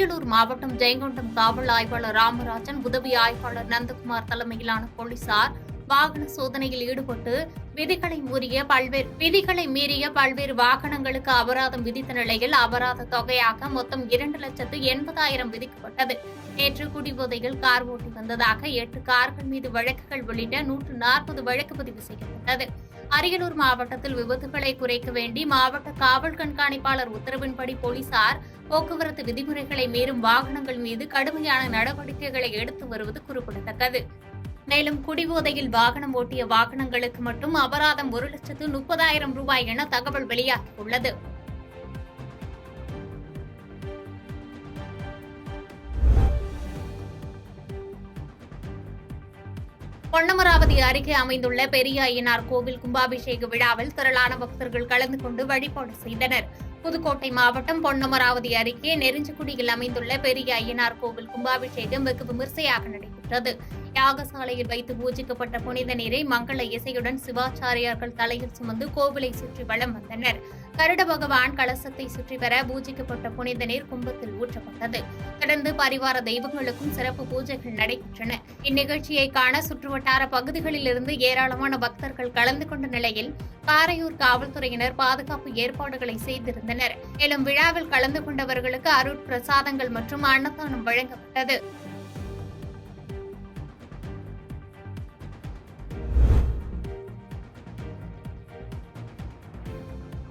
அரியலூர் மாவட்டம் ஜெயங்கொண்டம் காவல் ஆய்வாளர் ராமராஜன், உதவி ஆய்வாளர் நந்தகுமார் தலைமையிலான போலீசார் வாகன சோதனையில் ஈடுபட்டு விதிகளை மீறிய பல்வேறு வாகனங்களுக்கு அபராதம் விதித்த நிலையில் அபராத தொகையாக மொத்தம் 2,80,000 விதிக்கப்பட்டது. நேற்று குடிபோதையில் கார் ஓட்டி வந்ததாக 8 கார்கள் மீது வழக்குகள் உள்ளிட்ட 140 வழக்கு பதிவு செய்யப்பட்டது. அரியலூர் மாவட்டத்தில் விபத்துகளை குறைக்க வேண்டி மாவட்ட காவல் கண்காணிப்பாளர் உத்தரவின்படி போலீசார் போக்குவரத்து விதிமுறைகளை மீறும் வாகனங்கள் மீது கடுமையான நடவடிக்கைகளை எடுத்து வருவது குறிப்பிடத்தக்கது. மேலும் குடிபோதையில் வாகனம் ஓட்டிய வாகனங்களுக்கு மட்டும் அபராதம் 1,30,000 ரூபாய் என தகவல் வெளியாகியுள்ளது. பொன்னமராவதி அருகே அமைந்துள்ள பெரிய அய்யனார் கோவில் கும்பாபிஷேக விழாவில் திரளான பக்தர்கள் கலந்து கொண்டு வழிபாடு செய்தனர். புதுக்கோட்டை மாவட்டம் பொன்னமராவதி அருகே நெருஞ்சிக்குடியில் அமைந்துள்ள பெரிய அய்யனார் கோவில் கும்பாபிஷேகம் வெகு விமர்சையாக நடைபெற்றது. யாகசாலையில் வைத்து பூஜிக்கப்பட்ட புனித நீரை மங்கள இசையுடன் சிவாச்சாரியார்கள் தலையில் சுமந்து கோவிலை சுற்றி வலம் வந்தனர். கருட பகவான் கலசத்தை சுற்றி வர பூஜிக்கப்பட்ட புனித நீர் கும்பத்தில் ஊற்றப்பட்டது. தொடர்ந்து பரிவார தெய்வங்களுக்கும் சிறப்பு பூஜைகள் நடைபெற்றன. இந்நிகழ்ச்சியை காண சுற்றுவட்டார பகுதிகளிலிருந்து ஏராளமான பக்தர்கள் கலந்து கொண்ட நிலையில் காரையூர் காவல்துறையினர் பாதுகாப்பு ஏற்பாடுகளை செய்திருந்தனர். மேலும் விழாவில் கலந்து கொண்டவர்களுக்கு அருட்பிரசாதங்கள் மற்றும் அன்னதானம் வழங்கப்பட்டது.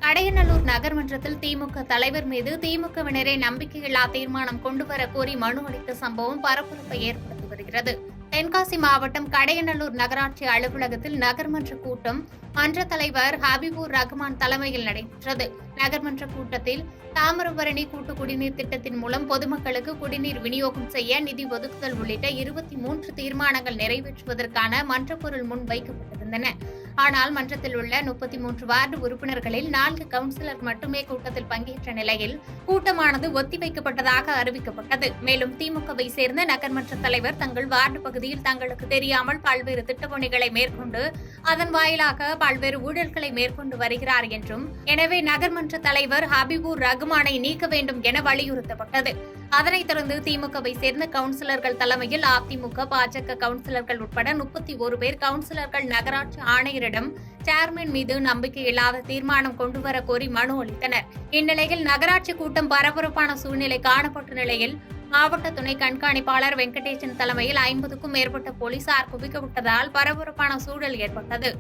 கடையநல்லூர் நகர்மன்றத்தில் திமுக தலைவர் மீது திமுகவினரே நம்பிக்கையில்லா தீர்மானம் கொண்டுவர கோரி மனு அளித்த சம்பவம் பரபரப்பை ஏற்படுத்தி வருகிறது. தென்காசி மாவட்டம் கடையநல்லூர் நகராட்சி அலுவலகத்தில் நகர்மன்ற கூட்டம் மன்ற தலைவர் ஹபீபுர் ரஹ்மான் தலைமையில் நடைபெற்றது. நகர்மன்ற கூட்டத்தில் தாமிரபரணி கூட்டு குடிநீர் திட்டத்தின் மூலம் பொதுமக்களுக்கு குடிநீர் விநியோகம் செய்ய நிதி ஒதுக்குதல் உள்ளிட்ட 23 தீர்மானங்கள் நிறைவேற்றுவதற்கான மன்ற பொருள் முன் வைக்கப்பட்டிருந்தன. ஆனால் மன்றத்தில் உள்ள 33 வார்டு உறுப்பினர்களில் 4 கவுன்சிலர் மட்டுமே கூட்டத்தில் பங்கேற்ற நிலையில் கூட்டமானது ஒத்திவைக்கப்பட்டதாக அறிவிக்கப்பட்டது. மேலும் திமுகவை சேர்ந்த நகர்மன்ற தலைவர் தங்கள் வார்டு பகுதியில் தங்களுக்கு தெரியாமல் பல்வேறு திட்டப்பணிகளை மேற்கொண்டு அதன் வாயிலாக பல்வேறு ஊழல்களை மேற்கொண்டு வருகிறார் என்றும், எனவே நகர்மன்ற தலைவர் ஹபீபுர் ரஹ்மானை நீக்க வேண்டும் என வலியுறுத்தப்பட்டது. அதனைத் தொடர்ந்து திமுகவை சேர்ந்த கவுன்சிலர்கள் தலைமையில் அதிமுக, பாஜக கவுன்சிலர்கள் உட்பட 31 பேர் கவுன்சிலர்கள் நகராட்சி ஆணையரிடம் சேர்மன் மீது நம்பிக்கையில்லாத தீர்மானம் கொண்டுவர கோரி மனு அளித்தனர். இந்நிலையில் நகராட்சி கூட்டம் பரபரப்பான சூழ்நிலை காணப்பட்ட நிலையில் மாவட்ட துணை கண்காணிப்பாளர் வெங்கடேசன் தலைமையில் 50க்கும் மேற்பட்ட போலீசார் குவிக்கப்பட்டதால் பரபரப்பான சூழல் ஏற்பட்டது.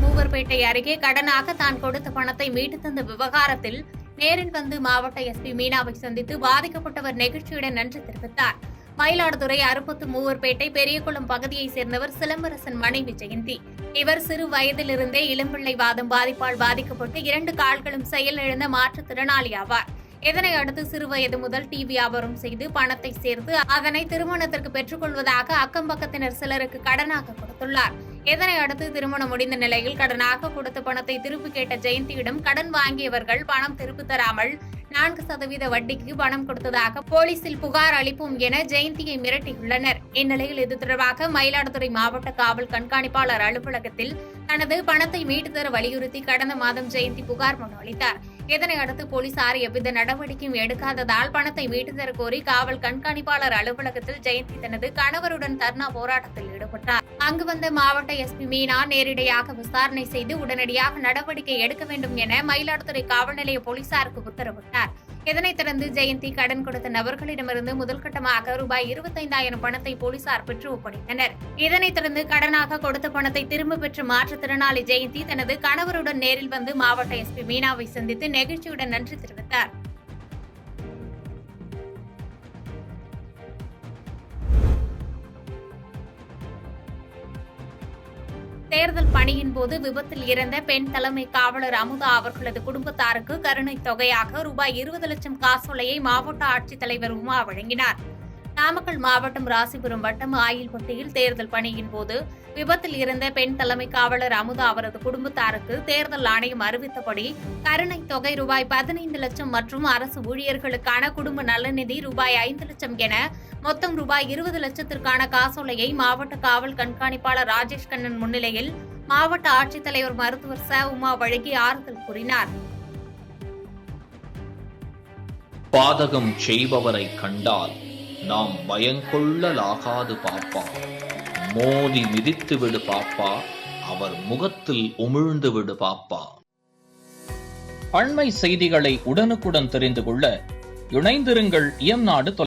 மூவர்பேட்டை அருகே கடனாக தான் கொடுத்த பணத்தை மீட்டு தந்த விவகாரத்தில் நேரில் வந்து மாவட்ட எஸ்பி மீனாவை சந்தித்து பாதிக்கப்பட்டவர் நெகிழ்ச்சியுடன் நன்றி தெரிவித்தார். மயிலாடுதுறை மூவர்பேட்டை பெரியகுளம் பகுதியைச் சேர்ந்தவர் சிலம்பரசன் மனைவி ஜெயந்தி. இவர் சிறு வயதிலிருந்தே இளம்பிள்ளை வாதம் பாதிப்பால் பாதிக்கப்பட்டு 2 கால்களும் செயலிழந்த மாற்றுத்திறனாளி ஆவார். இதனை அடுத்து சிறுவயது முதல் டீ வியாபாரம் செய்து பணத்தை சேர்த்து அதனை திருமணத்திற்கு பெற்றுக் கொள்வதாக அக்கம்பக்கத்தினர் சிலருக்கு கடனாக கொடுத்துள்ளார். இதனை அடுத்து திருமணம் முடிந்த நிலையில் கடனாக கொடுத்த பணத்தை திருப்பி கேட்ட ஜெயந்தியிடம் கடன் வாங்கியவர்கள் பணம் திருப்பி தராமல் 4% வட்டிக்கு பணம் கொடுத்ததாக போலீசில் புகார் அளிப்போம் என ஜெயந்தியை மிரட்டியுள்ளனர். இந்நிலையில் இது தொடர்பாக மயிலாடுதுறை மாவட்ட காவல் கண்காணிப்பாளர் அலுவலகத்தில் தனது பணத்தை மீட்டு தர வலியுறுத்தி கடந்த மாதம் ஜெயந்தி புகார் மனு அளித்தார். இதனை அடுத்து போலீசார் எவ்வித நடவடிக்கையும் எடுக்காததால் பணத்தை மீட்டு தர கோரி காவல் கண்காணிப்பாளர் அலுவலகத்தில் ஜெயந்தி தனது கணவருடன் தர்ணா போராட்டத்தில் ஈடுபட்டார். அங்கு வந்த மாவட்ட எஸ்பி மீனா நேரிடையாக விசாரணை செய்து உடனடியாக நடவடிக்கை எடுக்க வேண்டும் என மயிலாடுதுறை காவல் நிலைய போலீசாருக்கு உத்தரவிட்டார். இதனைத் தொடர்ந்து ஜெயந்தி கடன் கொடுத்த நபர்களிடமிருந்து முதல்கட்டமாக ரூபாய் 25,000 பணத்தை போலீசார் பெற்று ஒப்படைத்தனர். இதனைத் தொடர்ந்து கடனாக கொடுத்த பணத்தை திரும்ப பெற்ற மாற்றுத்திறனாளி ஜெயந்தி தனது கணவருடன் நேரில் வந்து மாவட்ட எஸ்பி மீனாவை சந்தித்து நெகிழ்ச்சியுடன் நன்றி தெரிவித்தார். தேர்தல் பணியின் போது விபத்தில் இறந்த பெண் தலைமை காவலர் அமுதா அவர்களது குடும்பத்தாருக்கு கருணை தொகையாக ரூபாய் 20 லட்சம் காசோலையை மாவட்ட ஆட்சித்தலைவர் உமா வழங்கினார். நாமக்கல் மாவட்டம் ராசிபுரம் வட்டம் ஆயில்பட்டியில் தேர்தல் பணியின் போது விபத்தில் இறந்த பெண் தலைமை காவலர் அமுதா அவரது குடும்பத்தாருக்கு தேர்தல் ஆணையம் அறிவித்தபடி கருணை தொகை ரூபாய் 15 லட்சம் மற்றும் அரசு ஊழியர்களுக்கான குடும்ப நலநிதி ரூபாய் 5 லட்சம் என மொத்தம் ரூபாய் 20 லட்சத்திற்கான காசோலையை மாவட்ட காவல் கண்காணிப்பாளர் ராஜேஷ் கண்ணன் முன்னிலையில் மாவட்ட ஆட்சித்தலைவர் மருத்துவர் ச. உமா வழங்கி ஆறுதல் கூறினார். பாதகம் செய்பவரை கண்டால் நாம் பயங்கொள்ளலாகாது பாப்பா. மோதி மிதித்து விடு பாப்பா, அவர் முகத்தில் உமிழ்ந்து விடு பாப்பா. அண்மை செய்திகளை உடனுக்குடன் தெரிந்து கொள்ள இணைந்திருங்கள் இயம்நாடு.